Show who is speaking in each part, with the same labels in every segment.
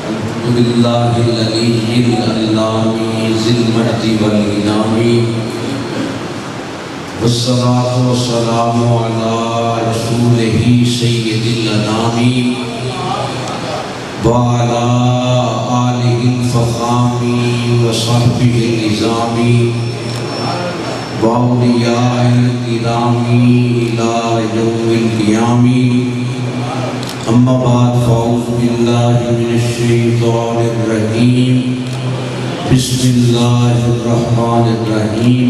Speaker 1: الحمد للہ العلی العلامی ذی المجد والانعام والصلاة والسلام علی رسولہ سید الانام وعلی آلہ الفخام وصحبہ النظام وأولیاء الکرام إلی یوم القیام اما بعد فاعوذ باللہ من الشیطان الرجیم بسم اللہ الرحمن الرحیم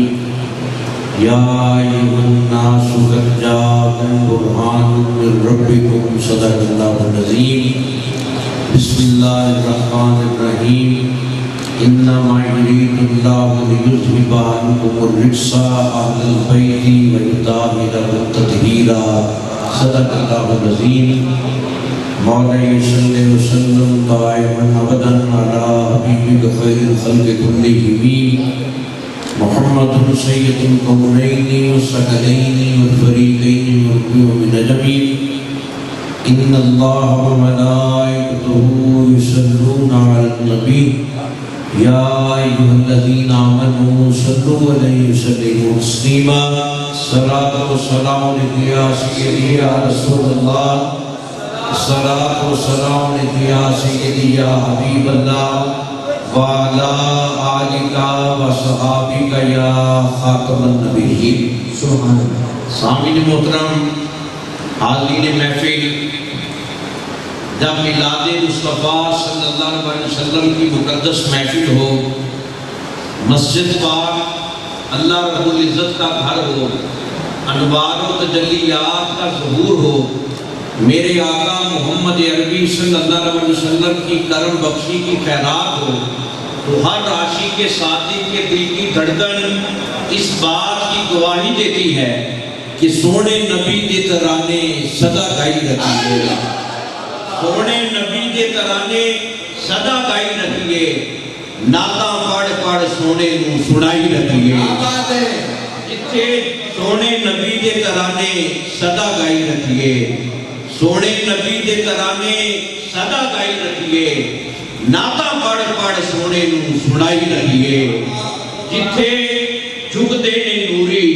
Speaker 1: یا ایھا الناس قد جاءکم برہان من ربکم صدق اللہ العظیم بسم اللہ الرحمن الرحیم انما یرید اللہ لیذھب عنکم الرجس اہل البیت ویطہرکم تطہیرا صدق اللہ العظیم مولانا صلی وسلم دائما ابدا علی حبیبک خیر الخلق کلہم محمد سید الکونین والثقلین والفریقین والقوم من اجمعین ان اللہ وملائکتہ یصلون علی النبی یا ایھا الذین آمنوا صلوا علیہ وسلموا تسلیما صلاۃ و سلام علیک یا سیدی یا رسول اللہ صلاۃ و سلام علیک یا سیدی یا حبیب اللہ وعلی آلک و صحابک یا خاتم النبیین سبحان اللہ۔ سامعین محترم، حاضرین محفل، جب میلاد مصطفیٰ صلی اللہ علیہ وسلم کی مقدس محفل ہو، مسجد پاک اللہ رب العزت کا گھر ہو، انوار و تجلیات کا ظہور ہو، میرے آقا محمد عربی صلی اللہ علیہ وسلم کی کرم بخشی کی خیرات ہو، تو ہر عاشق کے ساتھی کے دل کی دھڑکن اس بات کی گواہی دیتی ہے کہ سونے نبی دے ترانے صدا گائی رکھیے، سونے نبی دے ترانے صدا گائی رکھیے، نعتاں پڑھ پڑھ سونے نوں سنائی رکھیے، جتھے سونے نبی دے ترانے صدا گائی رکھیے، سونے نبی دے ترانے صدا گائی رکھیے، نعتاں پڑھ پڑھ سونے نوں سنائی رکھیے، جتھے جھکدے نے نوری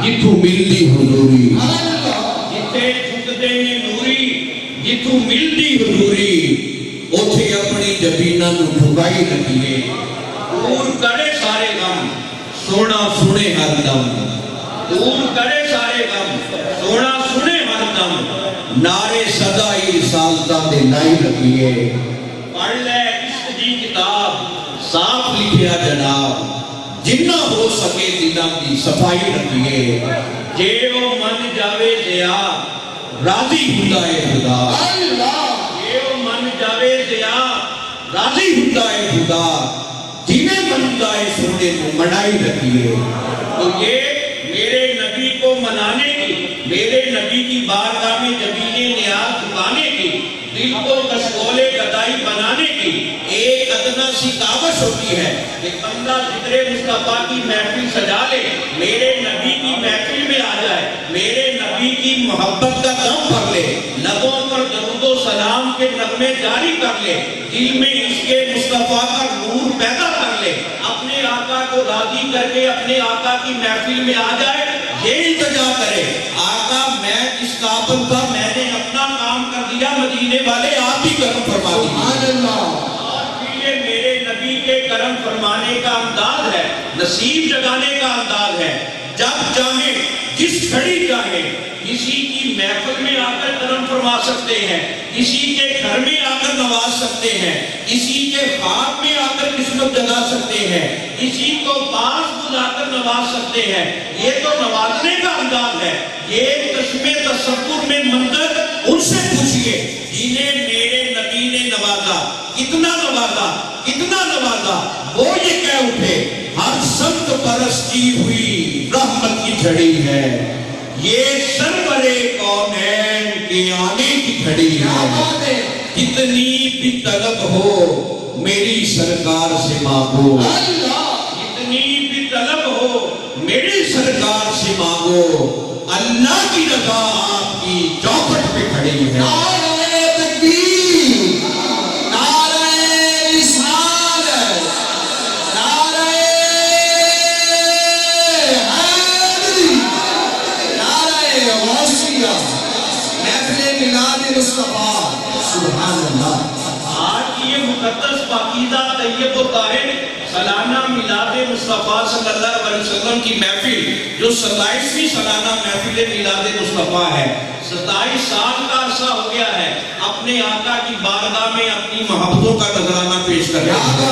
Speaker 1: جتھوں ملدی حضوری، جتھے جھکدے نے نوری جتھوں ملدی حضوری، اوتھے اپنی جبینہ نوں جھکائی رکھیے، دور کرے سارے غم سونا سنے ہر دم، دور کرے سارے غم سونا سنے ہر دم، نعرے صدائی رسالتہ دے لائی رکھیے، پڑھ لے عشق دی کتاب صاف لکھیا جناب، جنہ ہو سکے دلہ کی صفائی رکھیے، جے وہ من جاوے دیا راضی ہوندا ہے خدا، جے وہ من جاوے دیا راضی ہوندا ہے خدا، جنہیں منتا ہے سونے کو منائی رکھیے۔ تو یہ میرے نبی کو منانے کی، میرے نبی کی بارگاہ میں جبینے نیاز جھکانے کی، دل کو کشکولے گدائی بنانے کی ایک ادنا سی کاوش ہوتی ہے کہ بندہ ذکر مصطفیٰ کی محفل سجا لے، میرے نبی کی محفل میں آ جائے، میرے نبی کی محبت کا دم بھر لے، لبوں پر درود و سلام کے نغمے جاری کر لے، دل میں عشق مصطفیٰ کا نور پیدا کر لے، اپنے آقا کو راضی کر کے اپنے آقا کی محفل میں آ جائے، یہ التجا کرے آقا میں جس قابل تھا میں نے اپنا کام کر دیا، مدینے والے آپ ہی کرم فرما دیجیے۔ اور یہ میرے نبی کے کرم فرمانے کا انداز ہے، نصیب جگانے کا انداز ہے، جب چاہیں جس گھڑی چاہیں کسی کی محفل میں آ کر کرم فرما سکتے ہیں، کسی کے گھر میں آ کر نواز سکتے ہیں، کسی کے خواب میں آ کر قسمت جگا سکتے ہیں، کسی کو پاس بلا کر نواز سکتے ہیں، یہ تو نوازنے کا انداز ہے۔ یہ چشمے تصور میں منظر ان سے پوچھئے جنہیں میرے نبی نے نوازا، کتنا نوازا، کتنا نوازا، وہ یہ کہہ اٹھے ہر سمت پرستی ہوئی رحمت کی جھڑی ہے، یہ سرور کونین کے آنے کی گھڑی ہے، کتنی بھی طلب ہو میری سرکار سے مانگو، کتنی بھی طلب ہو میری سرکار سے مانگو، اللہ کی رضا آپ کی چوکھٹ پہ کھڑی ہے۔ نعرہ تکبیر، نعرہ طاہر سالانہ میلاد مصطفیٰ صلی اللہ علیہ وسلم کی محفل جو 27ویں سالانہ محفل میلاد مصطفیٰ ہے، 27 سال کا عرصہ ہو گیا ہے اپنے آقا کی بارگاہ میں اپنی محبتوں کا نذرانہ پیش کر رہا ہے۔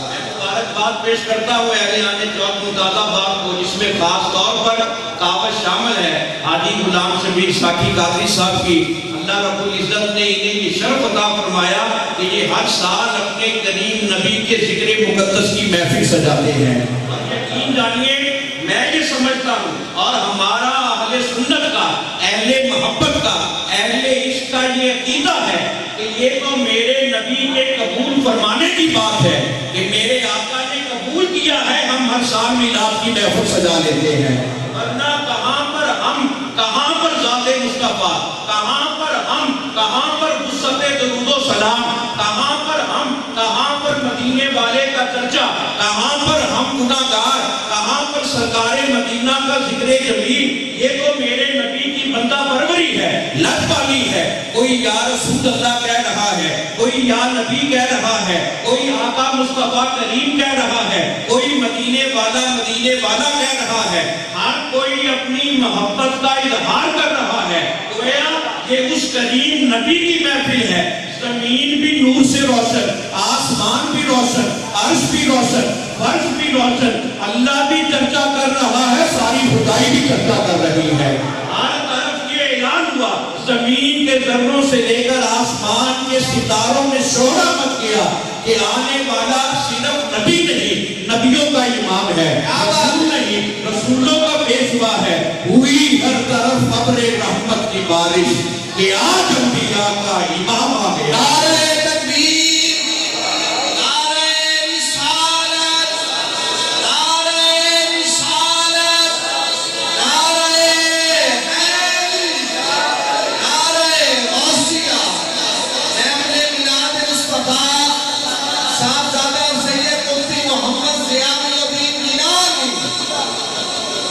Speaker 1: میں مبارکباد پیش کرتا ہوں اہلیان چوک ممتاز آباد کو، جس میں خاص طور پر دعوت شامل ہے حاجی غلام شبیر ساکھی قادری صاحب کی۔ اللہ رب العزت نے انہیں یہ شرف عطا فرمایا کہ یہ ہر سال اپنے کریم نبی کے ذکر مقدس کی محفل سجاتے ہیں۔ اور یقین جانیے میں یہ سمجھتا ہوں اور ہمارا اہل سنت کا، اہل محبت کا، اہل عشق کا یہ عقیدہ ہے کہ یہ تو میرے نبی کے قبول فرمانے کی بات ہے کہ میرے آقا نے قبول کیا ہے، ہم ہر سال میلاد کی محفل سجا لیتے ہیں۔ ورنہ کہاں پر ہم، کہاں پر ذات مصطفیٰ، کہاں پر ہم، کہاں پر وسعت درود و سلام، کہاں پر ہم، کہاں پر مدینے والے کا چرچا، کہاں پر ہم گناہگار، کہاں پر سرکار مدینہ کا ذکر جمیل۔ یہ تو میرے نبی کی بندہ پروری ہے، لت پالی ہے۔ کوئی یا رسول اللہ کہہ رہا ہے، کوئی یا نبی کہہ رہا ہے، کوئی آقا مصطفیٰ کریم کہہ رہا ہے، کوئی مدینے والا کہہ رہا ہے۔ ہر کوئی اپنی محبت کا اظہار کر رہا ہے۔ گویا یہ اس کریم نبی کی محفل ہے۔ زمین بھی نور سے روشن، آسمان بھی روشن، عرش بھی روشن، فرش بھی روشن، اللہ بھی چرچا کر رہا ہے، ساری خدائی بھی چرچا کر رہی ہے۔ ہر طرف یہ اعلان ہوا، زمین کے ذروں سے لے کر آسمان کے ستاروں میں شورا مچ گیا کہ آنے والا صرف نبی نہیں، نبیوں کا امام ہے، رسول نہیں، رسولوں کا پیشوا ہے۔ ہوئی ہر طرف ابر رحمت کی بارش کہ آج انبیاء کا امام آ گیا۔ نعرہ تکبیر، نعرہ رسالت، نعرہ رسالت، نعرہ حیدری، نعرہ غوثیہ، محفل میلاد مصطفیٰ صاحبزادہ سید مفتی محمد ضیاء الدین گیلانی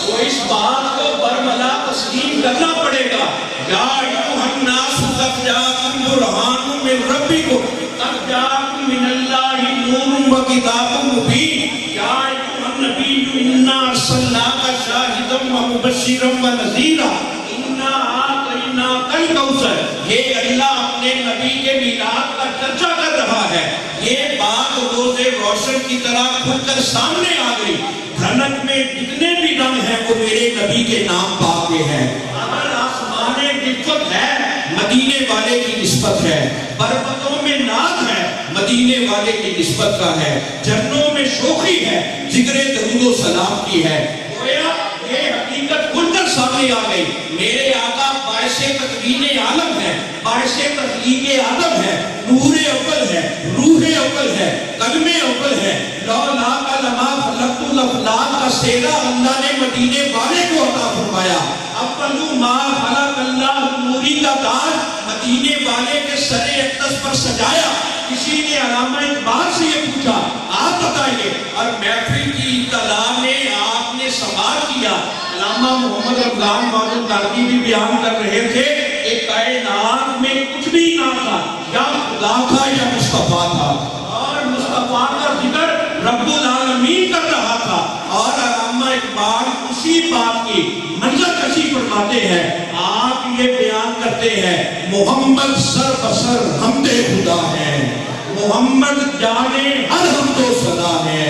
Speaker 1: کو اس بات کو برملا تسلیم کرنا پڑے گا۔ یا ایھا الناس قد جاءکم برہان من ربکم، قد جاءکم من اللہ نور و کتاب مبین، یا ایھا النبی انا ارسلناک شاہدا و مبشرا و نذیرا، انا اعطیناک الکوثر۔ یہ اللہ اپنے نبی کے میلاد کا چرچا کر رہا ہے۔ یہ بات روز روشن کی طرح کھل کر سامنے آ گئی۔ دھنک میں جتنے بھی رنگ ہیں وہ میرے نبی کے نام پاک کے ہیں۔ اگر آسمان نسبت ہے، مدینے والے کی نسبت ہے، پروتوں میں ناز ہے، مدینے والے کی نسبت کا ہے، جنوں میں شوخی ہے، ذکر درود و سلام کی ہے۔ گویا یہ حقیقت کھل کر سامنے آ گئی۔ میرے آقا باعث تکوین عالم ہے، باعث تخلیق آدم ہے، نور اول ہے، روح اول ہے، قلم اول ہے۔ لولا لما خلقت الافلاک کا سیرا اللہ نے مدینے والے کو عطا فرمایا۔ اولو ما خلق اللہ نوری کا تاج مدینے والے کے سر اقدس پر سجایا۔ کسی نے علامہ اقبال سے یہ پوچھا، آپ بتائیے، اور محفل کی اطلاع میں آپ نے سوال کیا۔ علامہ محمد رمضان موجود کارگی بھی بیان کر رہے تھے کہ کائنات میں کچھ بھی نہ تھا، یا خدا تھا یا مصطفیٰ تھا، اور مصطفیٰ کا ذکر رب العالمین کر رہا تھا۔ اور علامہ اقبال اسی بات کی منظر کشی فرماتے ہیں۔ آپ یہ بیان کرتے ہیں محمد سر بسر حمد خدا ہے، محمد جانے ہر حمد و ثنا ہے،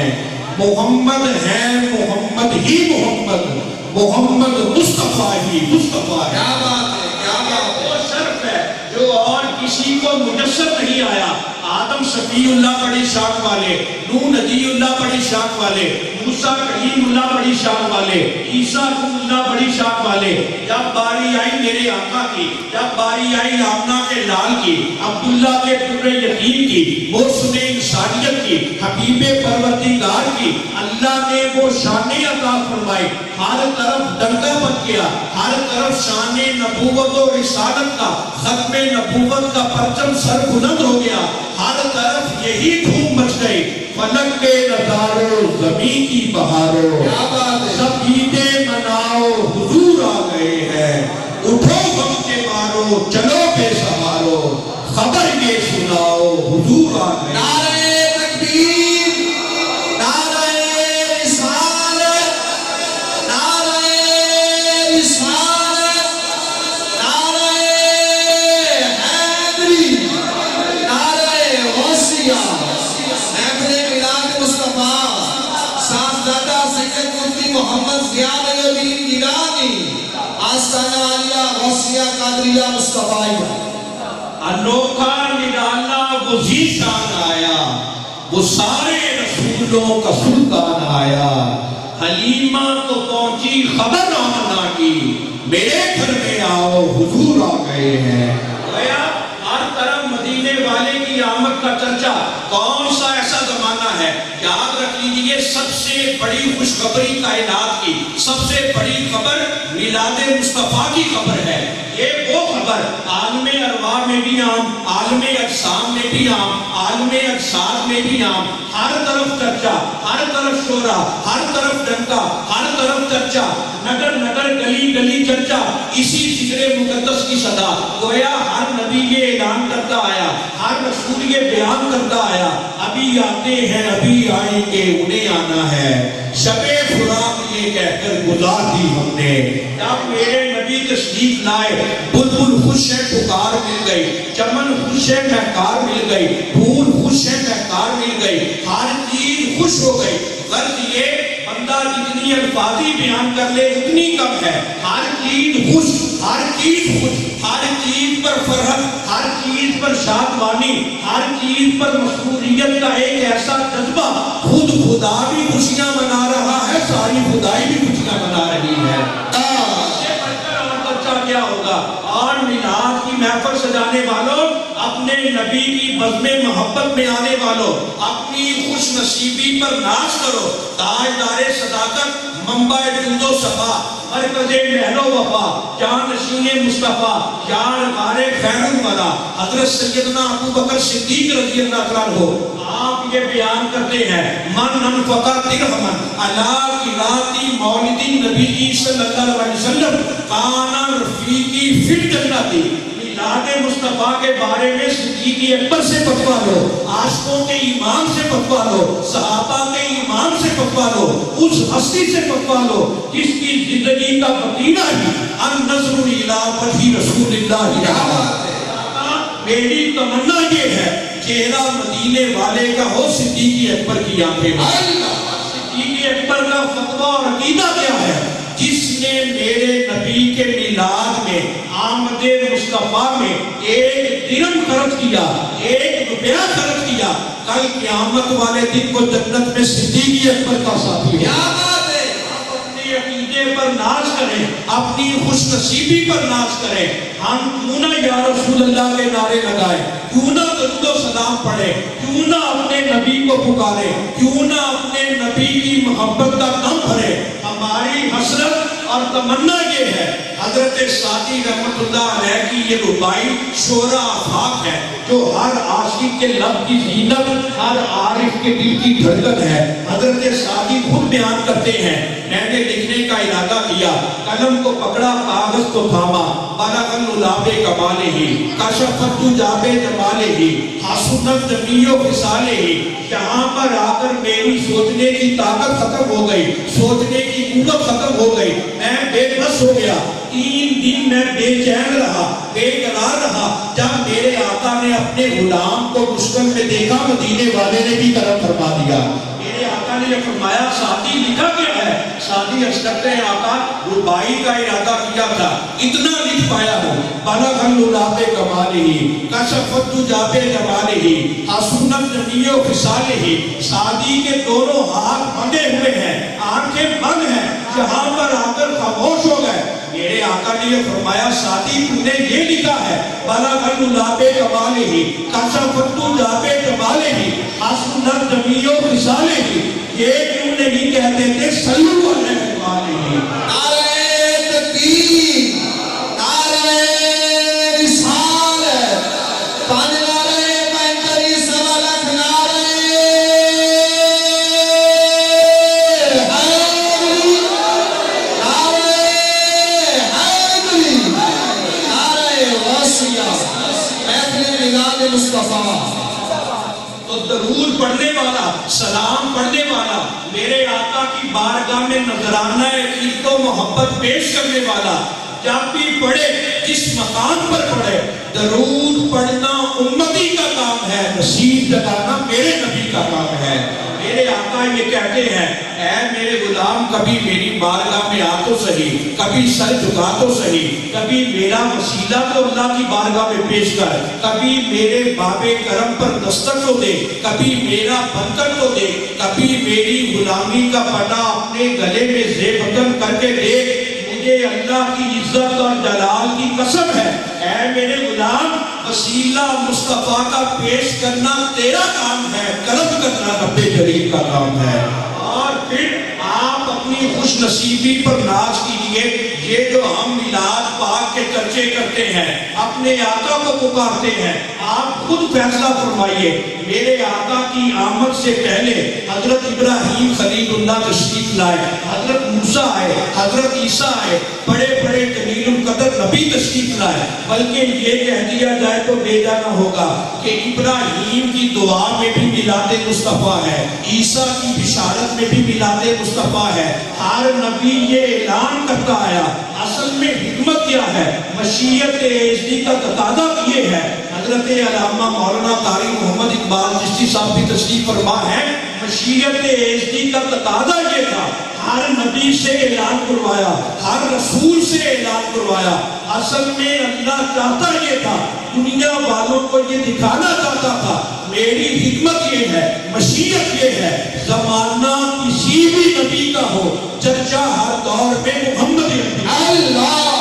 Speaker 1: محمد ہے محمد ہی محمد، محمد مصطفیٰ ہی مصطفیٰ ہے۔ کیا بات ہے، کیا بات ہے۔ وہ شرف ہے جو اور کسی کو مجسر نہیں آیا۔ آدم شفیع اللہ بڑی شان والے، نوح نجی اللہ بڑی شان والے، موسیٰ کلیم اللہ بڑی شان والے، عیسیٰ روح اللہ بڑی شان والے۔ جب باری آئی میرے آقا کی، جب باری آئی آمنہ کے لال کی، عبداللہ کے در یتیم کی، موسم انسانیت کی، حبیب پروردگار کی، اللہ نے وہ شانیں عطا فرمائی۔ ہر طرف ڈنکا بچ گیا، ہر طرف شان نبوت و رسالت کا، ختم نبوت کا پرچم سر بلند ہو گیا۔ ہر طرف یہی دھوم مچ گئی، فلک کے نظاروں زمین کی بہاروں، سب عیدیں مناؤ حضور آ گئے ہیں، اٹھو غم کے مارو چلو بے سہارو، خبر یہ سناؤ حضور آ گئے۔ نعرہ تکبیر،
Speaker 2: محمد زیاد الدین گیلانی آستانہ عالیہ غوثیہ قادریہ مصطفیٰ
Speaker 1: انوکھا نرالا وزی شان آیا، وہ سارے رسولوں کا سلطان آیا۔ حلیمہ تو پہنچی خبر آمنہ کی، میرے گھر میں آؤ حضور آ گئے ہیں۔ گویا ہر طرف مدینے والے کی آمد کا چرچا۔ کون سا ایسا زمانہ ہے، یاد رکھ لیجئے سب سے بڑی خوشخبری کائنات کی، سب سے بڑی خبر میلاد مصطفیٰ کی خبر ہے۔ یہ وہ خبر عالم ارواح میں بھی عام، عالم اجسام میں بھی عام، عالم اجساد میں بھی عام۔ ہر طرف چرچا، ہر طرف شورا، ہر طرف ڈنکا، ہر طرف چرچا، نگر نگر گلی گلی چرچا، اسی ذکر مقدس کی صدا۔ گویا ہر نبی یہ اعلان کرتا آیا، ہر رسول یہ بیان کرتا آیا، ابھی آتے ہیں ابھی آئیں گے انہیں آنا ہے۔ شب فراق یہ کہہ کر گزار دی ہم نے، جب میرے نبی تشریف لائے بلبل خوش ہے پکار مل گئی، چمن خوش ہے مہکار مل گئی، پھول خوش ہے مہکار مل گئی، ہر چیز خوش ہو گئی۔ غرض یہ بندہ جتنی الفاظی بیان کر لے اتنی کم ہے۔ ہر چیز خوش، ہر چیز خوش، ہر چیز پر فرحت، ہر چیز پر شادمانی، ہر چیز پر مسروریت کا ایک ایسا جذبہ۔ خود خدا بھی خوشیاں منا رہا ہے، ساری خدائی بھی خوشیاں منا رہی ہے۔ کیا ہوگا؟ اور میلاد کی محفل سجانے والوں، اپنے نبی کی بزم محبت میں آنے والوں، اپنی خوش نصیبی پر ناز کرو۔ تاجدار صداقت، منبع جود و صفا، مرکز محل و وفا، جانشین مصطفیٰ، یار غار خیر الورا، حضرت سیدنا ابو بکر صدیق رضی اللہ عنہ، آپ یہ بیان کرتے ہیں من انفقا درہمن علی قراءۃ مولد النبی صلی اللہ علیہ وسلم کان رفیقی فی الجنۃ۔ میلاد مصطفیٰ کے بارے میں صدیق اکبر سے فتویٰ لو، عاشقوں کے امام سے فتویٰ لو، صحابہ کے امام سے فتویٰ لو، اس ہستی سے فتویٰ لو جس کی زندگی کا وسیلہ ہی النظر الی وجہ رسول اللہ۔ میری تمنا یہ ہے چہرہ مدینے والے کا ہو صدیق اکبر کی آنکھیں میں۔ صدیق اکبر کا فتویٰ اور عقیدہ کیا ہے؟ جس نے میرے نبی کے میلاد میں، آمد مصطفیٰ میں ایک درہم خرچ کیا، ایک روپیہ خرچ کیا، کل قیامت والے دن کو جنت میں صدیق اکبر کا ساتھی ہے۔ آپ اپنے عقیدے پر ناز کریں، اپنی خوش نصیبی پر ناز کریں۔ ہم کیوں نہ یا رسول اللہ کے نعرے لگائیں، کیوں نہ درود و سلام پڑھیں، کیوں نہ اپنے نبی کو پکاریں، کیوں نہ اپنے نبی کی محبت کا دم بھریں۔ ہماری حسرت اور تمنا یہ ہے، حضرت سعدی رحمت اللہ علیہ کی یہ ربائی شعرا آفاق ہے، جو ہر عاشق کے لب کی زینت، ہر عارف کے دل کی دھڑکن ہے۔ حضرت سعدی خود بیان کرتے ہیں، میں نے لکھنے کا ارادہ کیا، قلم کو پکڑا کاغذ کو تھاما، بلغ العلاب کمالہ کشفت جاب جمالہ حسنت جمیع خصالہ۔ یہاں پر آ کر میری سوچنے کی طاقت ختم ہو گئی، سوچنے کی قوت ختم ہو گئی، میں بے بس ہو گیا۔ 3 دن میں بے چین رہا، بے قرار رہا، جب میرے آقا نے اپنے غلام کو مشکل میں دیکھا، مدینے والے نے بھی کرم فرما دیا۔ میرے آقا نے یہ فرمایا سعدی لکھا کیا ہے؟ سعدی عرض کرتے ہیں آقا ربائی کا ارادہ کیا تھا، اتنا لکھ پایا ہوں، بلغ العلاب کمالہ کشفت جاب جمالہ حسنت جمیع خصالہ۔ سعدی کے دونوں ہاتھ بندھے ہوئے ہیں، آنکھیں بند ہیں، جہاں پر آ کر خاموش ہو گئے۔ میرے آقا نے یہ فرمایا سعدی تو نے یہ لکھا ہے بلغ العلاب کمالہ کشفت جاب جمالہ حسنت جمیع خصالہ، یہ کیوں نہیں کہتے تھے صلو علیہ وآلہ؟
Speaker 2: نعرہ تکبیر، نعرہ رسالت، پانچ نعرہ پینتری سوا لاکھ نعرہ حیدری، نعرہ حیدری، نعرہ غوثیہ، محفل میلاد مصطفیٰ۔
Speaker 1: تو درود پڑھنے والا، سلام پڑھنے والا، میرے آقا کی بارگاہ میں نذرانہ عقیدت و محبت پیش کرنے والا، جب بھی پڑھے جس مقام پر پڑھے، درود پڑھنا امتی کا کام ہے، نصیب جگانا میرے نبی کا کام ہے۔ میرے آقا آقا یہ کہتے ہیں اے میرے غلام کبھی میری بارگاہ میں آ تو صحیح, کبھی سر جھکا تو صحیح, کبھی میرا وسیلہ تو اللہ کی بارگاہ میں پیش کر, کبھی میرے باب کرم پر دستک تو دے, کبھی میرا بنکر تو دے, کبھی میری غلامی کا پٹا اپنے گلے میں زیب بطن کر کے دے. مجھے اللہ کی عزت اور جلال کی قسم ہے اے میرے غلام وسیلہ مصطفیٰ کا پیش کرنا تیرا کام ہے, کرم کرنا رب کریم کا کام ہے. اور پھر آپ اپنی خوش نصیبی پر ناز کیجئے. یہ جو ہم میلاد پاک کے چرچے کرتے ہیں, اپنے آقا کو پکارتے ہیں, آپ خود فیصلہ فرمائیے. میرے آقا کی آمد سے پہلے حضرت ابراہیم خلیل اللہ تشریف لائے, حضرت موسیٰ آئے, حضرت عیسیٰ آئے, بڑے بڑے جلیل القدر نبی تشریف لائے. بلکہ یہ کہہ دیا جائے تو بے جانا ہوگا کہ ابراہیم کی دعا میں بھی میلاد مصطفیٰ ہے, عیسیٰ کی بشارت میں بھی میلاد مصطفیٰ ہے. ہر نبی یہ اعلان کرتا آیا. اصل میں حکمت کیا ہے؟ مشیت اعزی کا تقاضا یہ ہے. حضرت علامہ مولانا قاری محمد اقبال چشتی صاحب بھی تشریف فرما ہے, مشیت اعزی کا تقاضا یہ تھا. ہر نبی سے اعلان کروایا, ہر رسول سے اعلان کروایا. اصل میں اللہ چاہتا یہ تھا, دنیا والوں کو یہ دکھانا چاہتا تھا. میری حکمت یہ ہے, مشیت یہ ہے, زمانہ کسی بھی نبی کا ہو, چرچا ہر دور میں محمد اللہ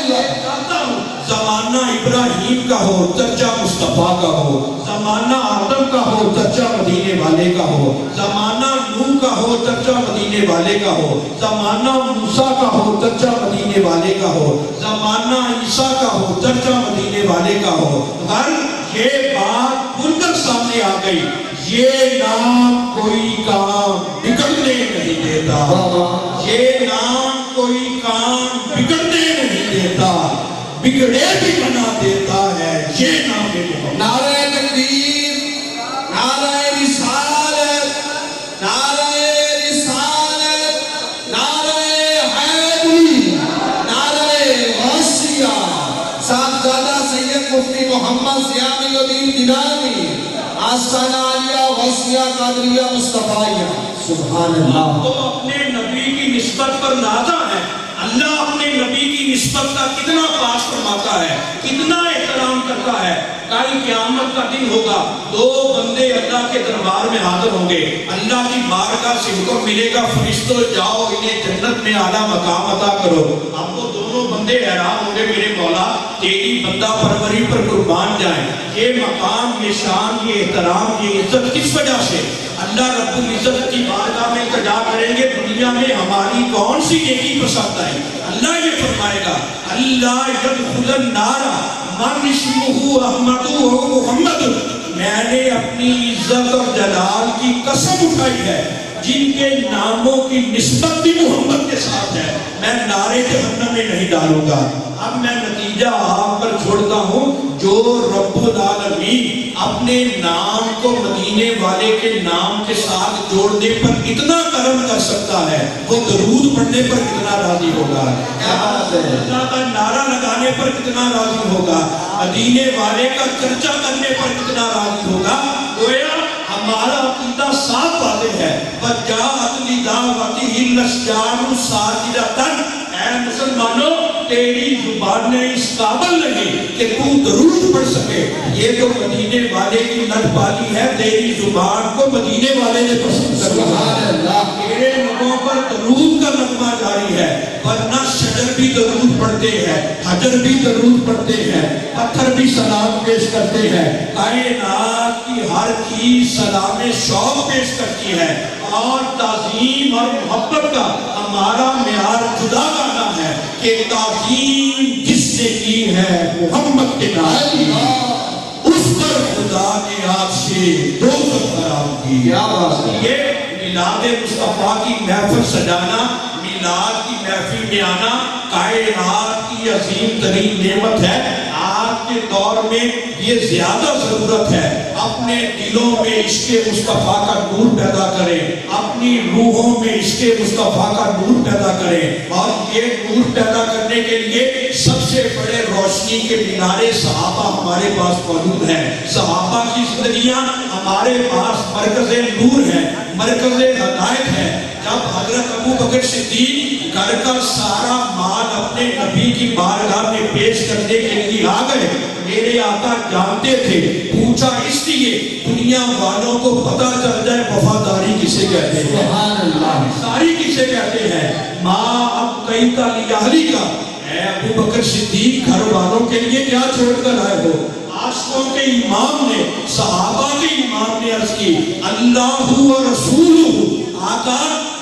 Speaker 1: چاہتا ہوں. زمانہ ابراہیم کا ہو, چرچا مصطفیٰ کا ہو. زمانہ آدم کا ہو, چرچا مدینے والے کا ہو. زمانہ نوح کا ہو, چرچا مدینے والے کا ہو. زمانہ موسیٰ کا ہو, چرچا مدینے والے کا ہو. زمانہ عیسیٰ کا ہو, چرچا مدینے والے کا ہو. اگر یہ بات کھل کر سامنے آ گئی, یہ نام کوئی کام بگڑنے نہیں دیتا, یہ نام کوئی کام بگڑنے نہیں دیتا, بگڑے بھی بنا دیتا ہے. یہ نام محمد.
Speaker 2: نعرہ تکبیر, نعرہ رسالت, نعرہ رسالت, نعرہ حیدری, نعرہ غوثیہ. صاحبزادہ سید مفتی محمد ضیاء الدین گیلانی, آستانہ عالیہ غوثیہ قادریہ مصطفیہ. سبحان اللہ.
Speaker 1: تو اپنے نبی کی نسبت پر نازا ہے. اللہ اپنے نبی کی نسبت کا کتنا پاس فرماتا ہے, کتنا احترام کرتا ہے. کل قیامت کا دن ہوگا, دو بندے اللہ کے دربار میں حاضر ہوں گے. اللہ کی بارگاہ سے حکم ملے گا, فرشتوں جاؤ انہیں جنت میں اعلیٰ مقام عطا کرو. اب وہ دونوں بندے حیران ہوں گے, میرے مولا تیری بندہ پروری پر قربان جائیں, یہ مقام, یہ شان, یہ احترام, یہ عزت کس وجہ سے؟ اللہ رب العزت کی بارگاہ میں التجا کریں گے, دنیا میں ہماری کون سی نیکی پسند آئی؟ اللہ یہ فرمائے گا اللہ یدخل النار من اسمہ احمد و محمد. میں نے اپنی عزت اور جلال کی قسم اٹھائی ہے, جن کے ناموں کی نسبت بھی محمد کے ساتھ ہے, میں نارے جہنم میں نہیں ڈالوں گا. اب میں نتیجہ آپ پر چھوڑتا ہوں, جو رب العالمین اپنے نام کو مدینے والے کے نام کے ساتھ جوڑنے پر اتنا کرم کر سکتا ہے, وہ درود پڑھنے پر کتنا راضی ہوگا, اللہ کا نعرہ لگانے پر کتنا راضی ہوگا, مدینے والے کا چرچا کرنے پر کتنا راضی ہوگا. گویا ہمارا عقیدہ صاف واضح ہے. وَجَاءَتْ لِدَعْوَتِهِ الْأَشْجَارُ سَاجِدَةً. اے مسلمانوں, تیری زبانیں اس قابل نہیں کہ تو درود پڑھ سکے. یہ تو مدینے والے کی لٹ پالی ہے, تیری زبان کو مدینے والے نے پسند کر لیا. تیرے لبوں پر درود کا نغمہ جاری ہے, ورنہ شجر بھی درود پڑھتے ہیں, حجر بھی درود پڑھتے ہیں, پتھر بھی سلام پیش کرتے ہیں, کائنات کی ہر چیز سلام شوق پیش کرتی ہے. اور تعظیم اور محبت کا ہمارا معیار جدا کرنا ہے کہ تعظیم جس نے کی ہے محمد کے نام کی, اس پر خدا نے آپ سے دوزخ حرام کی. یہ میلاد مصطفیٰ کی محفل سجانا, میلاد کی محفل میں آنا کائنات کی عظیم ترین نعمت ہے. آپ
Speaker 3: کے دور میں یہ زیادہ ضرورت ہے، اپنے دلوں میں عشق مصطفیٰ کا نور پیدا کریں، اپنی روحوں میں عشق مصطفیٰ کا نور پیدا کریں، اور یہ نور پیدا کرنے کے لیے سب سے بڑے روشنی کے مینارے صحابہ ہمارے پاس موجود ہیں۔ صحابہ کی زندگیاں ہمارے پاس مرکز نور ہے، مرکز ہدایت ہے۔ جب حضرت ابو بکر صدیق گھر کا سارا مال اپنے نبی کی بارگاہ میں پیش کرنے کے لیے آ گئے، میرے آقا جانتے تھے، پوچھا اس لیے دنیا والوں کو پتہ چل جائے وفاداری کسے کہتے ہیں،
Speaker 2: سبحان اللہ،
Speaker 3: ساری کسے کہتے ہیں۔ ماں اب کئی تالیاہلی کا اے ابو بکر صدیق گھر والوں کے لیے کیا چھوڑ کر آئے ہو؟ عاشقوں کے امام نے، صحابہ کے امام نے عرض کی اللہ و رسولہ، آقا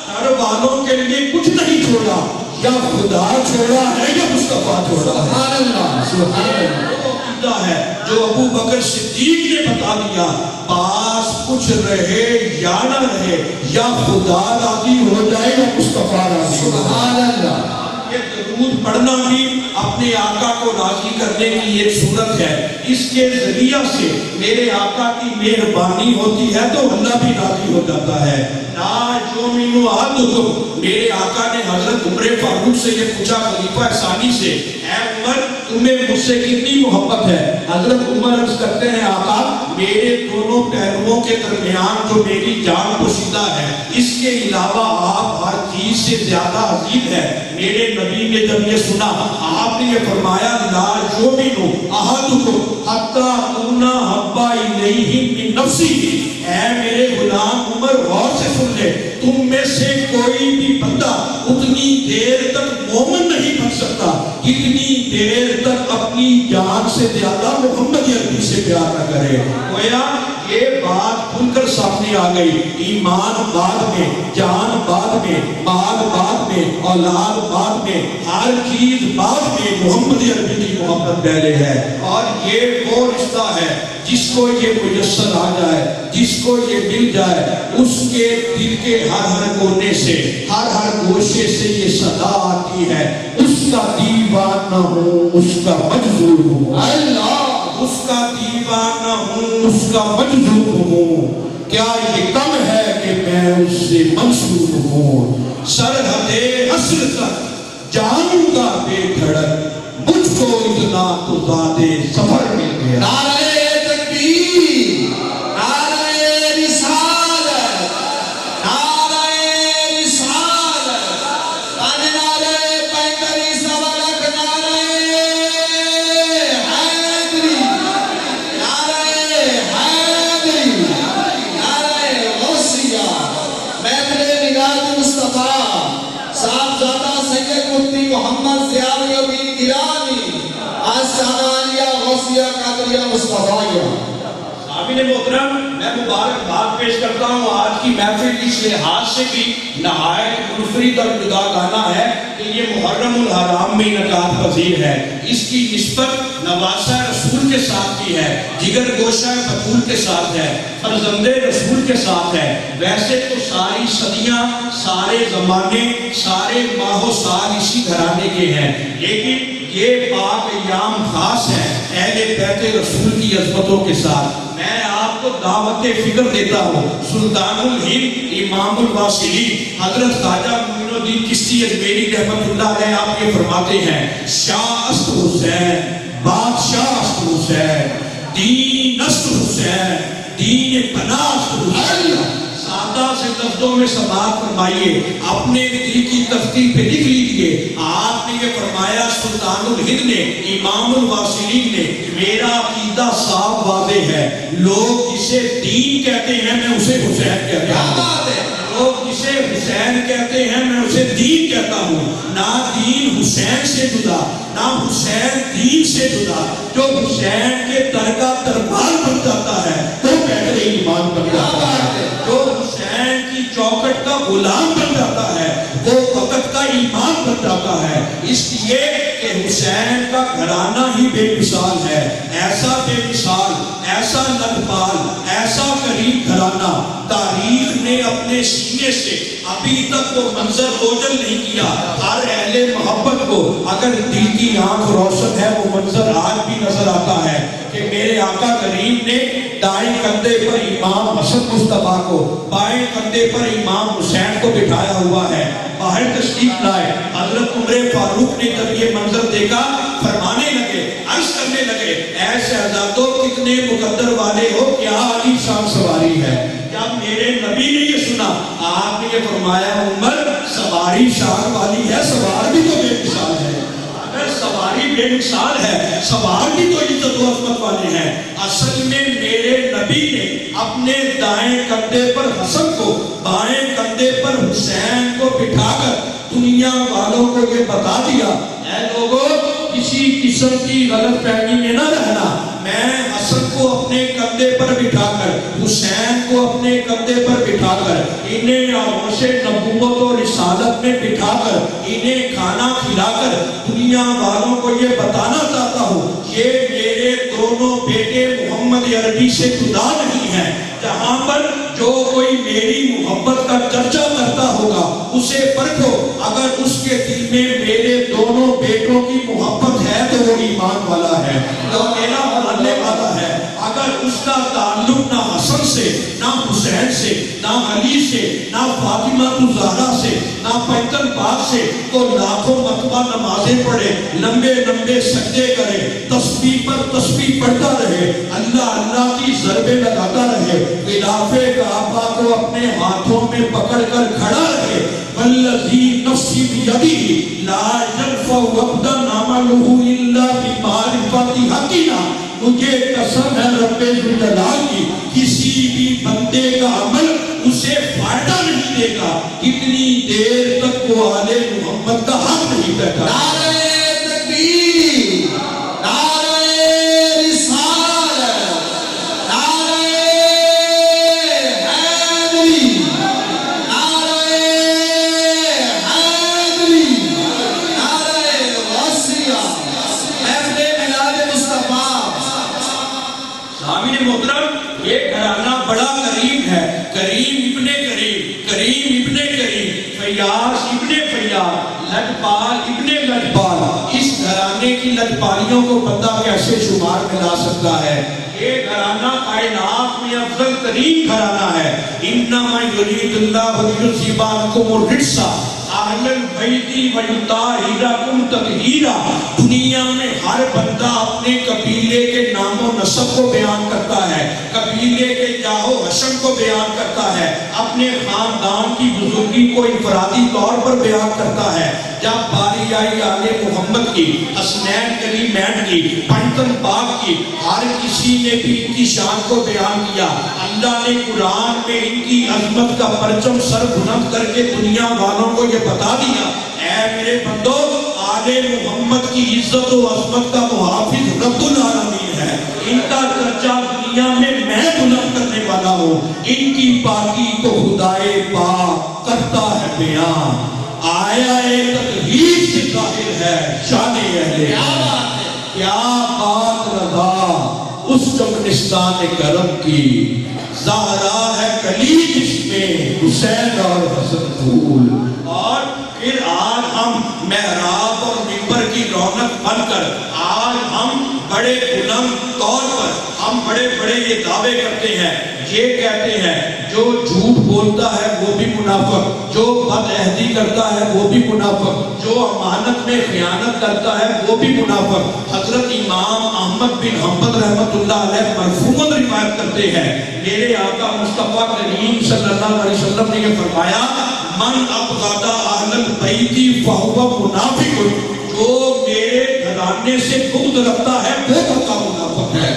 Speaker 3: گھر والوں کے لیے کچھ نہیں چھوڑا، یا خدا چھوڑا ہے یا مصطفیٰ چھوڑا ہے۔
Speaker 2: سبحان اللہ، سبحان اللہ،
Speaker 3: وہ عقیدہ ہے جو ابو بکر صدیق نے بتا دیا، پاس کچھ رہے یا نہ رہے، یا خدا راضی ہو جائے یا مصطفیٰ راضی ہو جائے۔
Speaker 2: سبحان اللہ،
Speaker 3: یہ درود پڑھنا بھی اپنے آقا کو راضی کرنے کی ایک صورت ہے، اس کے ذریعہ سے میرے آقا کی مہربانی ہوتی ہے تو اللہ بھی راضی ہو جاتا ہے۔ میرے آقا نے حضرت عمر فاروق سے یہ پوچھا، خلیفہ ثانی سے، اے عمر تمہیں مجھ سے کتنی محبت ہے؟ حضرت عمر عرض کرتے ہیں آقا میرے دونوں پہلوؤں کے درمیان جو میری جان پوشیدہ ہے، اس کے علاوہ آپ ہر چیز سے زیادہ عزیز ہے۔ میرے نبی نے جب یہ سنا، آپ نے یہ فرمایا لا یؤمن احدکم حتی اکون احب الیہ من نفسہ۔ اے میرے غلام عمر غور سے سن لے، تم میں سے کوئی بھی بندہ اتنی دیر تک مومن نہیں بن سکتا کتنی دیر تک اپنی جان سے زیادہ محمد عربی سے پیار نہ کرے۔ گویا یہ بات کھل کر سامنے آ گئی، ایمان بعد میں، جان بعد میں، مال بعد میں، اولاد بعد میں، ہر چیز بعد میں، محمد عربی کی محبت پہلے ہے۔ اور یہ وہ رشتہ ہے جس کو یہ میسر آ جائے، جس کو یہ مل جائے، اس کے دل کے ہر کونے سے، ہر گوشے سے یہ صدا آتی ہے، اس کا دیوانہ ہوں، اس کا مجذوب ہوں،
Speaker 2: اللہ،
Speaker 3: اس کا دیوانہ ہوں، اس کا مجذوب ہوں، کیا یہ کم ہے کہ میں اس سے منسوب ہوں؟ سرحد حسر تک جانوں گا بے دھڑک، مجھ کو اتنا تو ذات سفر مل گیا۔
Speaker 2: نعرہ تکبیر، نعرہ رسالت، نعرہ رسالت، نعرہ پیغمبری سوالک، نعرہ حیدری، نعرہ حیدری، نعرہ غوثیہ، محفل نگاہت مصطفیٰ، صاحبزادہ سید مفتی محمد ضیاء الدین گیلانی، آستانہ عالیہ غوثیہ قادریہ مصطفیٰ۔
Speaker 3: سامعین محترم، میں مبارکباد پیش کرتا ہوں، آج کی محفل اس لحاظ سے بھی نہایت منفرد اور جداگانہ ہے کہ یہ محرم الحرام میں انعقاد پذیر ہے۔ اس کی نسبت نواسہ رسول کے ساتھ بھی ہے، جگر گوشہ بطول کے ساتھ ہے، فرزند رسول کے ساتھ ہے۔ ویسے تو ساری صدیاں، سارے زمانے، سارے ماہ و سال اسی گھرانے کے ہیں، لیکن یہ پاک ایام خاص ہے اہل بیت رسول کی عظمتوں کے ساتھ۔ میں آپ کو دعوت فکر دیتا ہوں، سلطان الہند امام الواصلین حضرت خواجہ معین الدین چشتی اجمیری رحمۃ اللہ علیہ آپ یہ فرماتے ہیں، شاہ است حسین، بادشاہ است حسین، دین است حسین، دین پناہ است حسین۔ سادہ سے لفظوں میں سماعت فرمائیے، اپنے دل کی تختی پہ لکھ لیجئے۔ آپ نے یہ فرمایا، سلطان الہند نے، امام الواصلین نے، میرا عقیدہ صاف واضح ہے، لوگ جسے دین کہتے ہیں میں اسے حسین کہتا ہوں، لوگ جسے حسین کہتے ہیں میں اسے دین کہتا ہوں۔ نہ دین حسین سے جدا، نہ حسین دین سے جدا۔ جو حسین کے درگاہ دربار بن جاتا ہے وہ بہتر ایمان بن جاتا ہے، جو حسین کی چوکٹ کا غلام بن جاتا ہے وہ وقت کا ایمان بن جاتا ہے۔ اس لیے کہ حسین کا گھرانہ ہی بے مثال ہے، ایسا بے مثال، ایسا لدپال، ایسا قریب گھرانہ جاننا، تاریخ نے اپنے سینے سے ابھی تک وہ منظر اوجل نہیں کیا۔ ہر اہل محبت کو اگر دل کی آنکھ روشن ہے وہ منظر آج بھی نظر آتا ہے کہ میرے آقا کریم نے دائیں کندھے پر امام حسن مصطفیٰ کو، بائیں کندھے پر امام حسین کو بٹھایا ہوا ہے۔ باہر تشریف لائے حضرت عمر فاروق نے جب یہ منظر دیکھا فرمانے لگے، عرض کرنے لگے، اے شہزادو کتنے مقدر والے ہو، کیا عالی شان سواری ہے۔ جب میرے نبی نے یہ سنا آپ نے یہ فرمایا، عمر سواری شان والی ہے، سوار بھی تو بے مثال ہے۔ اگر سواری بے مثال ہے، سوار بھی تو عزت و عظمت والے ہیں۔ اصل میں میرے نبی نے اپنے دائیں کندھے پر حسن کو، بائیں کندھے پر حسین کو بٹھا کر دنیا والوں کو یہ بتا دیا، اے لوگوں کسی قسم کی غلط فہمی میں نہ رہنا، میں حسن کو اپنے کندھے پر بٹھا کر، حسین کو اپنے کندھے پر بٹھا کر، انہیں آغوش نبوت و رسالت میں بٹھا کر، انہیں کھانا کھلا کر دنیا والوں کو یہ بتانا چاہتا ہوں، یہ میرے دونوں بیٹے محمد عربی سے جدا نہیں ہیں۔ جہاں پر جو کوئی میری محبت کا چرچا کرتا ہوگا اسے پرکھو، اگر اس کے دل میں میرے دونوں بیٹوں کی محبت ہے تو وہ ایمان والا ہے، وہ میرا ماننے والا ہے۔ اگر اس کا تعلق نہ حسن سے، نہ حسین سے، نہ علی سے، نہ فاطمہ الزہرا سے، نہ پیغمبر پاک سے، تو لاکھوں مرتبہ نمازیں پڑھے، لمبے لمبے سجدے کرے، تسبیح پر تسبیح پڑھتا رہے، اللہ اللہ کی ضربیں لگاتا رہے، خلافے کعبہ کو اپنے ہاتھوں میں پکڑ کر کھڑا رہے، والذی نفسی بیدہ لا یرفع عبدا عملہ الا بمعرفۃ حقنا، مجھے قسم ہے رب ذوالجلال کی، کسی بھی بندے کا عمل اسے فائدہ نہیں دے گا کتنی دیر تک وہ آل محمد کا حق نہیں بیٹھا۔
Speaker 2: نعرہ تکبیر، نعرہ رسالت، نعرہ حیدری، نعرہ حیدری، نعرہ غوثیہ، محفل میلاد مصطفیٰ۔
Speaker 3: سامعین محترم، یہ گھرانہ بڑا کریم ہے، کریم ابن کریم، کریم ابن کریم، فیاض ابن فیاض، لجپال ابن لجپال۔ اس گھرانے کی لجپالیوں کو بندہ کیسے شمار میں لا سکتا ہے؟ یہ گھرانہ کائنات میں افضل ترین گھرانہ ہے۔ انما یرید اللہ لیذھب عنکم الرجس اہل البیت ویطہرکم تطہیرا۔ دنیا میں ہر بندہ اپنے قبیلے کے نام و نسب کو بیان کرتا ہے، قبیلے کے جاہ و حشم کو بیان کرتا ہے، اپنے خاندان کی بزرگی کو انفرادی طور پر بیان کرتا ہے۔ جب باری آئی آل محمد کی، حسنین کریمین کی، پنجتن پاک کی، ہر کسی نے بھی ان کی شان کو بیان کیا۔ اللہ نے قرآن میں ان کی عظمت کا پرچم سر بلند کر کے دنیا والوں کو یہ بتا دیا، اے میرے بندو آل محمد کی عزت و عظمت کا محافظ رب العالمین ہے، ان کا درجہ دنیا میں بلند کرنے والا ہوں، ان کی پاکی کو خدائے پاک کرتا ہے بیان، آیا ایک تطہیر سے ظاہر ہے شان اہل۔ کیا بات رضا اس چمنستان کرم کی، زہرا ہے کلی جس میں حسین اور حسن پھول۔ اور پھر آج ہم محراب اور منبر کی رونق بن کر، آج ہم بڑے بلند طور پر ہم بڑے بڑے یہ دعوے کرتے ہیں، یہ کہتے ہیں جو جھوٹ بولتا ہے وہ بھی منافق، جو بد عہدی کرتا ہے وہ بھی منافق، جو امانت میں خیانت کرتا ہے وہ بھی منافق۔ حضرت امام احمد بن حنبل رحمۃ اللہ علیہ مرفوعاً روایت کرتے ہیں، میرے آقا مصطفیٰ کریم صلی اللہ علیہ وسلم نے یہ فرمایا، من ابغض اہل البیت فہو منافق، جو میرے گھرانے سے بغض رکھتا ہے وہ پکا منافق ہے۔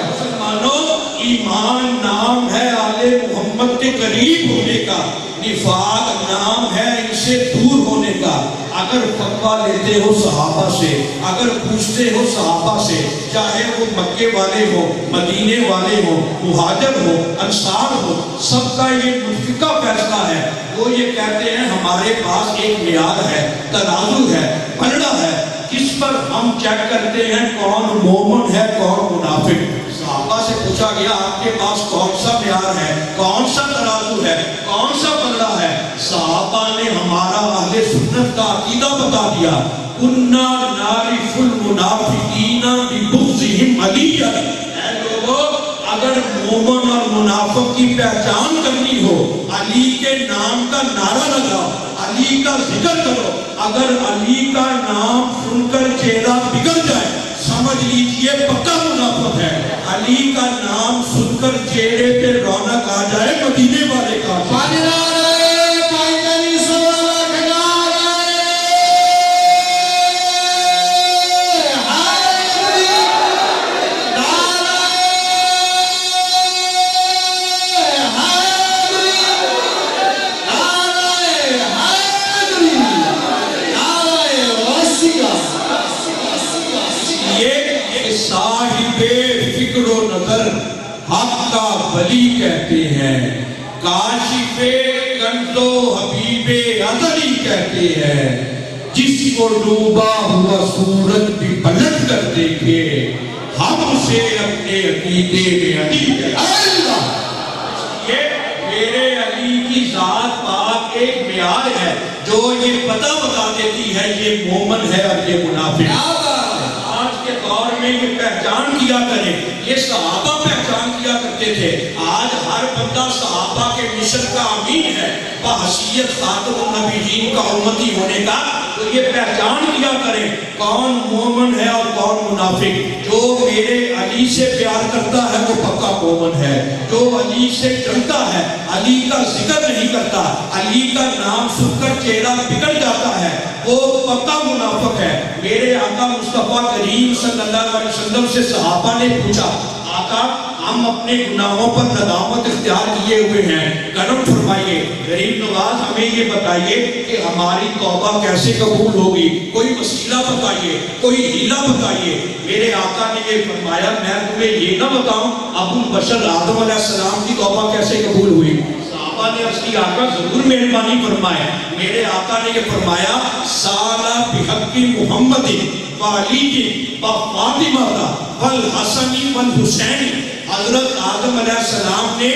Speaker 3: مسلمانوں، ایمان نام ہے آل محمد کے قریب ہونے کا، نفاق نام ہے ان سے دور ہونے کا۔ اگر فتویٰ لیتے ہو صحابہ سے، اگر پوچھتے ہو صحابہ سے، چاہے وہ مکے والے ہو، مدینے والے ہو، مہاجر ہو، انصار ہو، سب کا یہ متفقہ فیصلہ ہے، وہ یہ کہتے ہیں ہمارے پاس ایک معیار ہے، ترازو ہے، پلڑا ہے، جس پر ہم چیک کرتے ہیں کون مومن ہے کون منافق۔ صحابہ سے پوچھا گیا آپ کے پاس کون سا معیار پڑا ہے؟ کون سا ترازو ہے؟ کون سا پلڑا ہے؟ صحابہ نے ہمارا اہل سنت کا عقیدہ بتا دیا. کنا نعرف المنافقین ببغضهم علیا. اے لوگوں، اگر مومن اور منافق کی پہچان کرنی ہو، علی کے نام کا نعرہ لگاؤ، علی کا ذکر کرو. اگر علی کا نام سن کر چہرہ بگڑ جائے، سمجھ لیجئے پکا منافق ہے. علی کا نام سن کر چہرے پہ رونق آ جائے، مدینے والے کا صاحب فکر و نظر حق کا ولی کہتے ہیں، کاشف کنز و حبیب ازلی کہتے ہیں. جس کو ڈوبا ہوا سورج بھی پلٹ کر دیکھے، ہم اسے اپنے عقیدے میں علی کہتے ہیں. یہ میرے علی کی ذات پاک ایک معیار ہے جو یہ پتہ بتا دیتی ہے یہ مومن ہے اور یہ منافق. آج کے دور میں یہ پہچان کیا کریں، یہ صحابہ پہچان کیا کرتے تھے. آج ہر بندہ صحابہ کے مشن کا امین ہے بحیثیت خاتم النبیین کا امتی ہونے کا. تو یہ پہچان کیا کریں کون مومن ہے اور کون منافق. جو میرے علی سے پیار کرتا ہے وہ پکا مومن ہے. جو علی سے ڈرتا ہے، علی کا ذکر نہیں کرتا، علی کا نام سن کر چہرہ بگڑ جاتا ہے، وہ پکا منافق ہے. میرے آقا مصطفیٰ کریم صلی اللہ علیہ وسلم سے صحابہ نے پوچھا، آقا ہم اپنے گناہوں پر ندامت اختیار کیے ہوئے ہیں، کرم فرمائیے. غریب نواز ہمیں یہ بتائیے کہ ہماری توبہ کیسے قبول ہوگی؟ کوئی وسیلہ بتائیے، کوئی ہیلہ بتائیے. میرے آقا نے یہ فرمایا، میں تمہیں یہ نہ بتاؤں ابو البشر آدم علیہ السلام کی توبہ کیسے قبول ہوئی؟ صحابہ نے اس کی آقا ضرور مہربانی فرمائے. میرے آقا نے یہ فرمایا، سالہ بحق محمد وعلی وفاطمہ والحسن والحسین. حضرت آدم علیہ السلام نے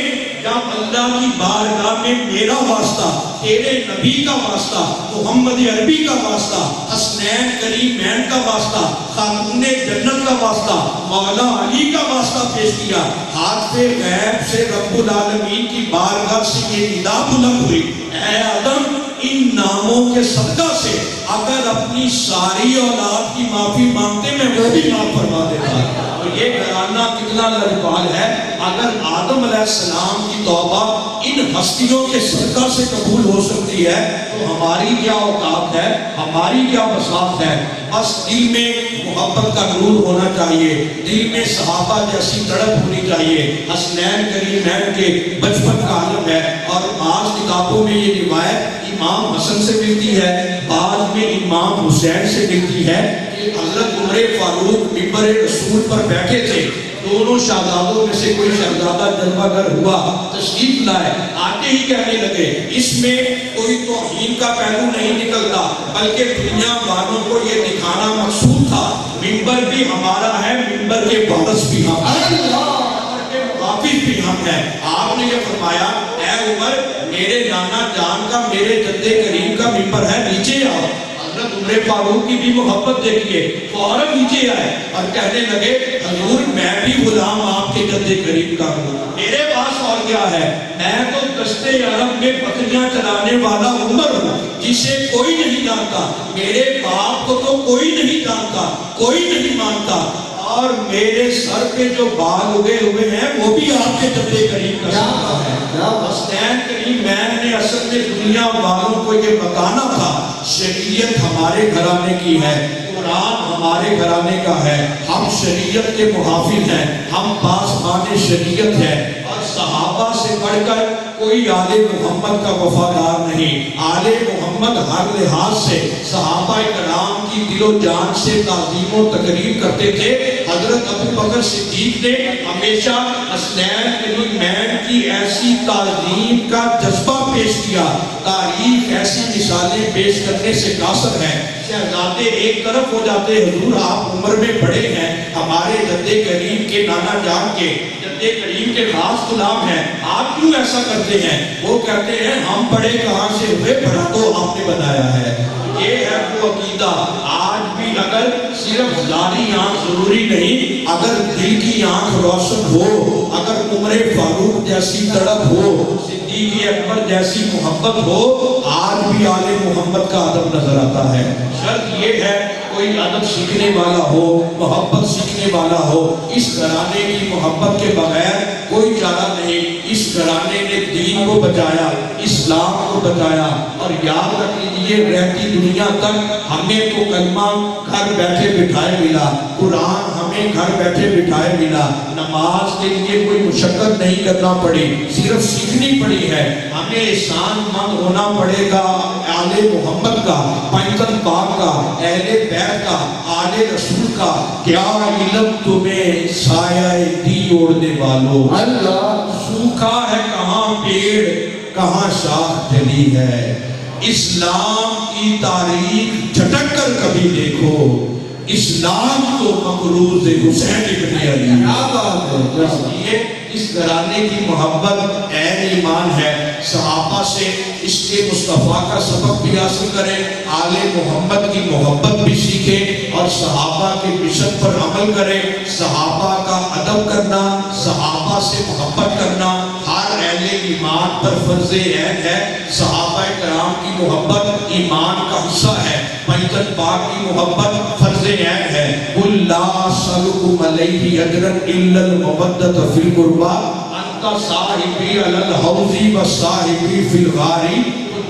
Speaker 3: جب اللہ کی بارگاہ میں میرا واسطہ، تیرے نبی کا واسطہ، محمد عربی کا واسطہ، حسنین کریمین کا واسطہ، خاتون جنت کا واسطہ، مولا علی کا واسطہ پیش کیا، ہاتھ پہ غیب سے رب العالمین کی بارگاہ سے یہ ندا بلند ہوئی، اے آدم ان ناموں کے صدقہ سے اگر اپنی ساری اولاد کی معافی مانگتے میں وہ بھی معاف فرما دیتا. اور یہ گھرانہ کتنا لجپال ہے. اگر آدم علیہ السلام کی توبہ ان ہستیوں کے صدقہ سے قبول ہو سکتی ہے تو ہماری کیا اوقات ہے، ہماری کیا بساط ہے. بس دل میں محبت کا نور ہونا چاہیے، دل میں صحابہ جیسی تڑپ ہونی چاہیے. حسنین کریمین کے بچپن کا عالم ہے اور بعض کتابوں میں یہ روایت امام حسن سے ملتی ہے، بعض میں امام حسین سے ملتی ہے کہ حضرت عمر فاروق منبر رسول پر بیٹھے تھے. دونوں شہزادوں میں سے کوئی شہزادہ جلوہ گر ہوا، تشریف لائے، آتے ہی کہنے لگے اس میں کوئی توہین کا پہلو نہیں نکلتا بلکہ دنیا والوں کو یہ دکھانا مقصود تھا منبر بھی ہمارا ہے، منبر کے وارث بھی ہم ہیں، حافظ بھی ہم ہیں. آپ نے یہ فرمایا، اے عمر میرے نانا جان کا، میرے جد کریم کا منبر ہے، نیچے آؤ. حضرت عمر فاروق کی بھی محبت دیکھیے، فوراً نیچے آئے اور کہنے لگے حضور میں بھی غلام آپ کے جد کریم کا ہوں، میرے پاس اور کیا ہے، میں تو دشت عرب میں بکریاں چلانے والا عمر ہوں جسے کوئی نہیں جانتا، میرے باپ کو تو کوئی نہیں جانتا، کوئی نہیں مانتا، اور میرے سر پہ جو بال اگے ہوئے ہیں وہ بھی آپ کے جد کریم کا صدقہ ہے. حسنین کریمین نے اصل میں دنیا والوں کو یہ بتانا تھا شریعت ہمارے گھرانے کی ہے، قرآن ہمارے گھرانے کا ہے، ہم شریعت کے محافظ ہیں، ہم پاسبان شریعت ہیں. اور صحابہ سے بڑھ کر کوئی آل محمد کا وفادار نہیں. آل محمد ہر لحاظ سے صحابہ کرام کی دل و جان سے تعظیم و تقریر کرتے تھے. حضرت ابو بکر صدیق نے ہمیشہ حسنین کریمین کی ایسی تعظیم کا جذبہ پیش کیا. تاریخ ایسی مثالیں پیش کرنے سے قاصر ہے. شہزادے ایک طرف ہو جاتے، حضور آپ عمر میں بڑے ہیں، ہمارے جد کریم کے نانا جان کے، جد نبی کریم کے خاص غلام ہیں، آپ کیوں ایسا کرتے ہیں؟ وہ کہتے ہیں ہم بڑے کہاں سے ہوئے، بڑا تو آپ نے بنایا ہے۔ یہ ہے وہ عقیدہ۔ آج بھی اگر صرف ظاہری آنکھ ضروری نہیں، اگر دل کی آنکھ روشن ہو، اگر عمر فاروق جیسی تڑپ ہو، صدیق اکبر جیسی محبت ہو، آج بھی آل محمد کا ادب نظر آتا ہے۔ شرط یہ ہے کوئی ادب سیکھنے والا ہو، محبت سیکھنے والا ہو۔ اس گھرانے کی محبت کے بغیر کوئی چارہ نہیں۔ اس گھرانے نے دین کو بچایا، اسلام کو بچایا، اور یاد رکھ لیجیے رہتی دنیا تک ہمیں تو کلمہ گھر بیٹھے بٹھائے ملا، قرآن ہمیں گھر بیٹھے بٹھائے ملا، نماز کے لیے کوئی مشقت نہیں کرنا پڑی، صرف سیکھنی پڑی ہے۔ ہمیں احسان مند ہونا پڑے گا آل محمد کا، پنجتن پاک کا، اہل بیت کا، آل رسول کا۔ کیا علم تمہیں سایہ دی اوڑھنے والوں،
Speaker 2: اللہ
Speaker 3: سوکھا ہے کہاں پیڑ کہاں شاخ جلی ہے، اسلام کی تاریخ جھٹک کر کبھی دیکھو، اسلام تو مقروض حسین ابن علی۔
Speaker 2: کیا بات ہے،
Speaker 3: اس لیے اس گھرانے کی محبت عین ایمان ہے۔ صحابہ سے اس کے مصطفیٰ کا سبق بھی حاصل کریں، آل محمد کی محبت بھی سیکھیں، اور صحابہ کے مشن پر عمل کریں۔ صحابہ کا ادب کرنا، صحابہ سے محبت کرنا ہر اہل ایمان پر فرض عین ہے۔ صحابہ کرام کی محبت ایمان کا حصہ ہے، پنجتن پاک کی محبت فرض عین ہے۔ قُلْ لَا أَسْأَلُكُمْ عَلَيْهِ أَجْرًا إِلَّا الْمَوَدَّةَ فِي الْقُرْبَى أَنْتَ صَاحِبِي عَلَى الْحَوْضِ وَصَاحِبِي فِي الْغَارِ۔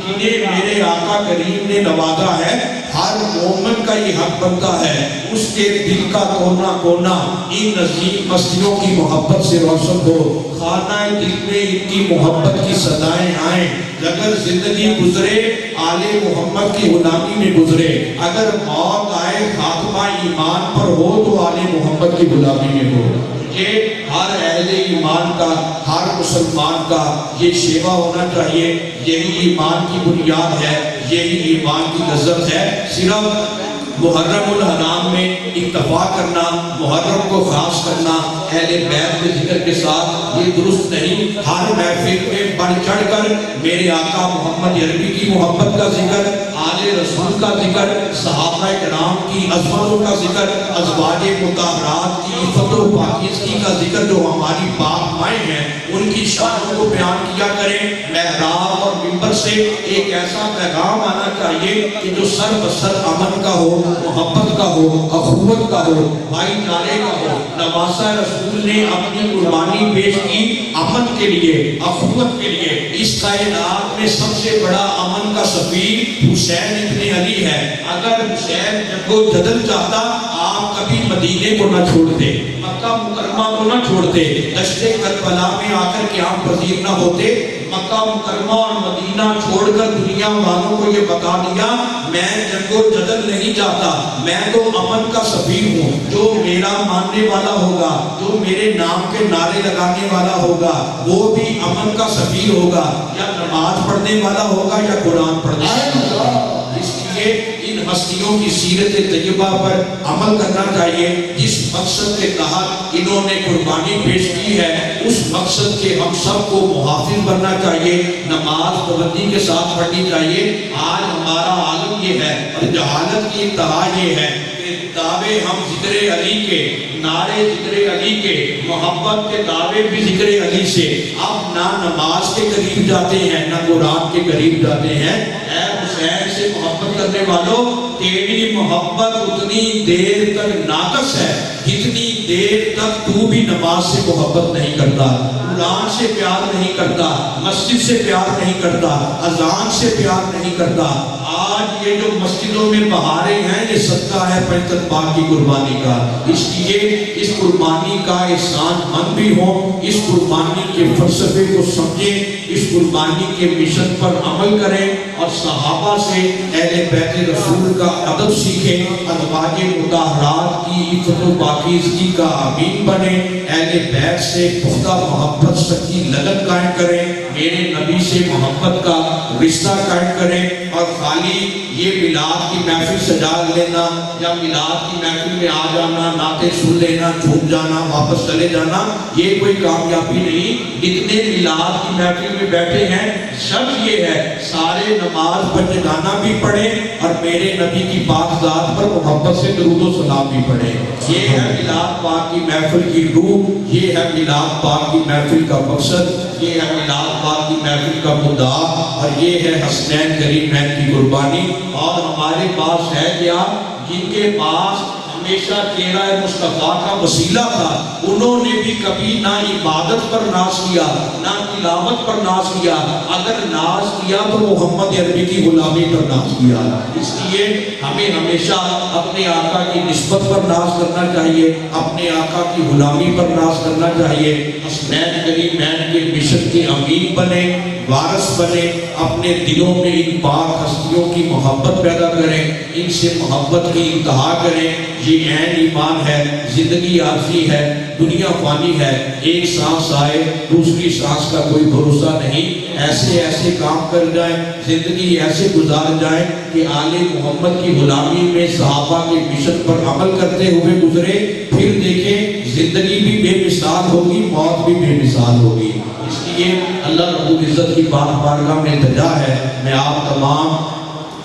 Speaker 3: جنہیں میرے آقا کریم نے نوازا ہے، ہر مومن کا یہ حق بنتا ہے اس کے دل کا کونا کونا ان عظیم ہستیوں کی محبت سے روشن ہو، خانہ دل میں ان کی محبت کی صدائیں آئیں۔ اگر زندگی گزرے آل محمد کی غلامی میں گزرے، اگر موت آئے خاتمہ ایمان پر ہو تو آل محمد کی غلامی میں ہو۔ یہ ہر اہل ایمان کا، ہر مسلمان کا یہ شیوا ہونا چاہیے۔ یہی ایمان کی بنیاد ہے، یہی ایمان کی لذت ہے۔ صرف محرم الحرام میں اکتفا کرنا، محرم کو خاص کرنا اہل بیت کے ذکر کے ساتھ، یہ درست نہیں۔ ہر محفل میں بڑھ چڑھ کر میرے آقا محمد عربی کی محبت کا ذکر، آل رسول کا ذکر، صحابہ کرام کی عظمتوں کا ذکر، ازواج مطہرات کی عفت و پاکیزگی کا ذکر جو ہماری پاک مائیں ہیں، ان کی شانوں کو بیان کیا کریں۔ محراب اور منبر سے ایک ایسا پیغام آنا چاہیے کہ جو سر بسر امن کا ہو، محبت کا ہو، اخوت کا ہو، بھائی چارے کا ہو۔ نواسہ رسول نے اپنی قربانی پیش کی امن کے لیے، اخوت کے لیے۔ اس کائنات میں سب سے بڑا امن کا سفیر حسین ابن علی ہے۔ اگر حسین جنگ و جدل چاہتا آپ کبھی مدینے کو نہ چھوڑتے، مکہ مکرمہ کو نہ چھوڑتے، دشت کربلا میں آ کر قیام پذیر نہ ہوتے۔ مکہ مکرمہ اور مدینہ چھوڑ کر دنیا والوں کو یہ بتا دیا میں جنگ و جدل نہیں چاہتا، میں تو امن کا سفیر ہوں۔ جو میرا ماننے والا ہوگا، جو میرے نام کے نعرے لگانے والا ہوگا، وہ بھی امن کا سفیر ہوگا، یا نماز پڑھنے والا ہوگا یا قرآن پڑھنے والا ہوگا۔ اس لیے ان ہستیوں کی سیرت طیبہ پر عمل کرنا چاہیے۔ جس مقصد کے تحت انہوں نے قربانی پیش کی ہے، اس مقصد کے ہم سب کو محافظ بننا چاہیے، نماز پابندی کے ساتھ پڑھنی چاہیے۔ آج ہمارا عالم یہ ہے اور جہالت کی انتہا یہ ہے کہ دعوے ہم ذکر علی کے، نعرے ذکر علی کے، محبت کے دعوے بھی ذکر علی سے، اب نہ نماز کے قریب جاتے ہیں نہ قرآن کے قریب جاتے ہیں۔ اے حسین سے محبت کرنے والوں، تیری محبت اتنی دیر تک ناقص ہے جتنی دیر تک تو بھی نماز سے محبت نہیں کرتا، قرآن سے پیار نہیں کرتا، مسجد سے پیار نہیں کرتا، اذان سے پیار نہیں کرتا۔ آج یہ جو مسجدوں میں بہاریں ہیں یہ صدقہ ہے پنجتن پاک کی قربانی کا۔ اس لیے اس قربانی کا احسان مند بھی ہوں، اس قربانی کے فلسفے کو سمجھیں، اس قربانی کے مشن پر عمل کریں، اور صحابہ سے اہل بیت رسول کا ادب سیکھیں، ازواج مطہرات کی عفت و پاکیزگی کا امین بنیں، اہل بیت سے پختہ محبت سچی لگن قائم کریں۔ میرے نبی سے محبت کا رشتہ قائم کریں، اور خالی یہ میلاد کی محفل سجا لینا یا میلاد کی محفل میں آ جانا، نعتیں سن لینا، جھوم جانا، واپس چلے جانا، یہ کوئی کامیابی نہیں۔ جتنے میلاد کی محفل میں بیٹھے ہیں شرط یہ ہے سارے نماز پنجگانہ بھی پڑھیں اور میرے نبی کی پاک ذات پر محبت سے درود و سلام بھی پڑھیں۔ یہ ہے میلاد پاک کی محفل کی روح، یہ ہے میلاد پاک کی محفل کا مقصد، یہ ہے میلاد پاک کی محفل کا مدعا، اور یہ ہے حسنین کریمین کی قربانی۔ اور ہمارے پاس ہے کیا؟ جن کے پاس ہمیشہ چہرہ مصطفیٰ کا وسیلہ تھا، انہوں نے بھی کبھی نہ عبادت پر ناز کیا نہ تلاوت پر ناز کیا، اگر ناز کیا تو محمد عربی کی غلامی پر ناز کیا۔ اس لیے ہمیں ہمیشہ اپنے آقا کی نسبت پر ناز کرنا چاہیے، اپنے آقا کی غلامی پر ناز کرنا چاہیے۔ حسنین کریمین کے مشن کے امین بنے، وارث بنے، اپنے دلوں میں ان پاک ہستیوں کی محبت پیدا کریں، ان سے محبت کی انتہا کریں۔ یہ عین ایمان ہے۔ زندگی عارضی ہے، دنیا فانی ہے، ایک سانس آئے دوسری سانس کا کوئی بھروسہ نہیں۔ ایسے ایسے کام کر جائیں، زندگی ایسے گزار جائیں کہ آل محمد کی غلامی میں صحابہ کے مشن پر عمل کرتے ہوئے گزرے، پھر دیکھیں زندگی بھی بے مثال ہوگی، موت بھی بے مثال ہوگی۔ اس لیے اللہ رب العزت کی پاک بارگاہ میں التجا ہے، میں آپ تمام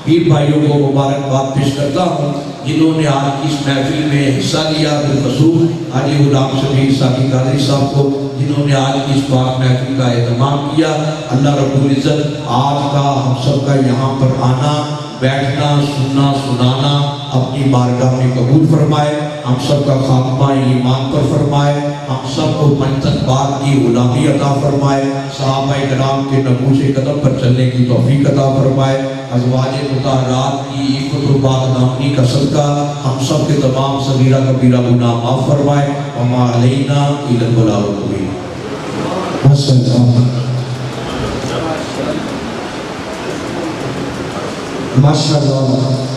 Speaker 3: پیر بھائیوں کو مبارکباد پیش کرتا ہوں جنہوں نے آج کی اس محفل میں حصہ لیا، بالخصوص حاجی غلام شبیر ساقی قادری صاحب کو جنہوں نے آج کی اس پاک محفل کا اہتمام کیا۔ اللہ رب العزت آج کا ہم سب کا یہاں پر آنا، بیٹھنا، سننا، سنانا اپنی بارگاہ میں قبول فرمائے، ہم سب کا خاتمہ ایمان پر فرمائے، ہم سب کو پنجتن بات کی غلامی عطا فرمائے، صحابہ کرام کے نقوش قدم پر چلنے کی توفیق عطا فرمائے، ازواج مطہرات کی عفت و پاک دامنی کا صدقہ ہم سب کے تمام صغیرہ کبیرہ گناہ معاف فرمائے۔ وما علینا الا البلاغ المبین۔
Speaker 2: ماشاء اللہ۔